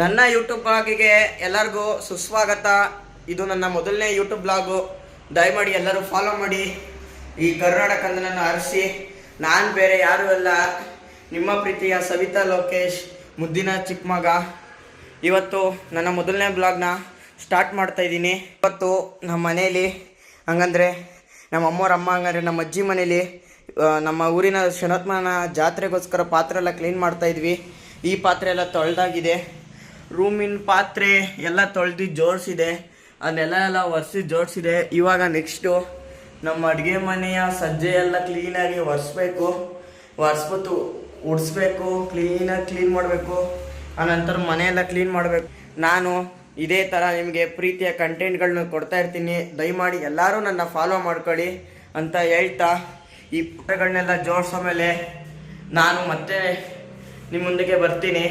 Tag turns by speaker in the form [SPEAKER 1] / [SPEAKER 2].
[SPEAKER 1] ನನ್ನ ಯೂಟ್ಯೂಬ್ ಬ್ಲಾಗಿಗೆ ಎಲ್ಲರಿಗೂ ಸುಸ್ವಾಗತ. ಇದು ನನ್ನ ಮೊದಲನೇ ಯೂಟ್ಯೂಬ್ ಬ್ಲಾಗು. ದಯಮಾಡಿ ಎಲ್ಲರೂ ಫಾಲೋ ಮಾಡಿ. ಈ ಕರ್ನಾಟಕ ನನ್ನನ್ನು ಆರಿಸಿ. ನಾನು ಬೇರೆ ಯಾರೂ ಅಲ್ಲ, ನಿಮ್ಮ ಪ್ರೀತಿಯ ಸವಿತಾ ಲೋಕೇಶ್, ಮುದ್ದಿನ ಚಿಕ್ಕ ಮಗ. ಇವತ್ತು ನನ್ನ ಮೊದಲನೇ ಬ್ಲಾಗ್ನ ಸ್ಟಾರ್ಟ್ ಮಾಡ್ತಾ ಇದ್ದೀನಿ. ಇವತ್ತು ನಮ್ಮ ಮನೇಲಿ ಹಂಗಂದರೆ ನಮ್ಮ ಅಮ್ಮವ್ರ ಅಮ್ಮ ಹಂಗಂದರೆ ನಮ್ಮ ಅಜ್ಜಿ ಮನೇಲಿ ನಮ್ಮ ಊರಿನ ಶನತ್ಮಾನ ಜಾತ್ರೆಗೋಸ್ಕರ ಪಾತ್ರೆ ಎಲ್ಲ ಕ್ಲೀನ್ ಮಾಡ್ತಾಯಿದ್ವಿ. ಈ ಪಾತ್ರೆ ಎಲ್ಲ ತೊಳೆದಾಗಿದೆ. ರೂಮಿನ ಪಾತ್ರೆ ಎಲ್ಲ ತೊಳೆದು ಜೋಡಿಸಿದೆ, ಅದನ್ನೆಲ್ಲ ಒರೆಸಿ ಜೋಡಿಸಿದೆ. ಇವಾಗ ನೆಕ್ಸ್ಟು ನಮ್ಮ ಅಡುಗೆ ಮನೆಯ ಸಜ್ಜೆ ಎಲ್ಲ ಕ್ಲೀನಾಗಿ ಒರೆಸ್ಬಿಟ್ಟು ಉಡಿಸ್ಬೇಕು, ಕ್ಲೀನಾಗಿ ಕ್ಲೀನ್ ಮಾಡಬೇಕು. ಆನಂತರ ಮನೆಯೆಲ್ಲ ಕ್ಲೀನ್ ಮಾಡಬೇಕು. ನಾನು ಇದೇ ಥರ ನಿಮಗೆ ಪ್ರೀತಿಯ ಕಂಟೆಂಟ್ಗಳನ್ನ ಕೊಡ್ತಾ ಇರ್ತೀನಿ. ದಯಮಾಡಿ ಎಲ್ಲರೂ ನನ್ನ ಫಾಲೋ ಮಾಡ್ಕೊಳ್ಳಿ ಅಂತ ಹೇಳ್ತಾ, ಈ ಪುಟಗಳನ್ನೆಲ್ಲ ಜೋಡಿಸೋ ಮೇಲೆ ನಾನು ಮತ್ತೆ ನಿಮ್ಮ ಮುಂದಕ್ಕೆ ಬರ್ತೀನಿ.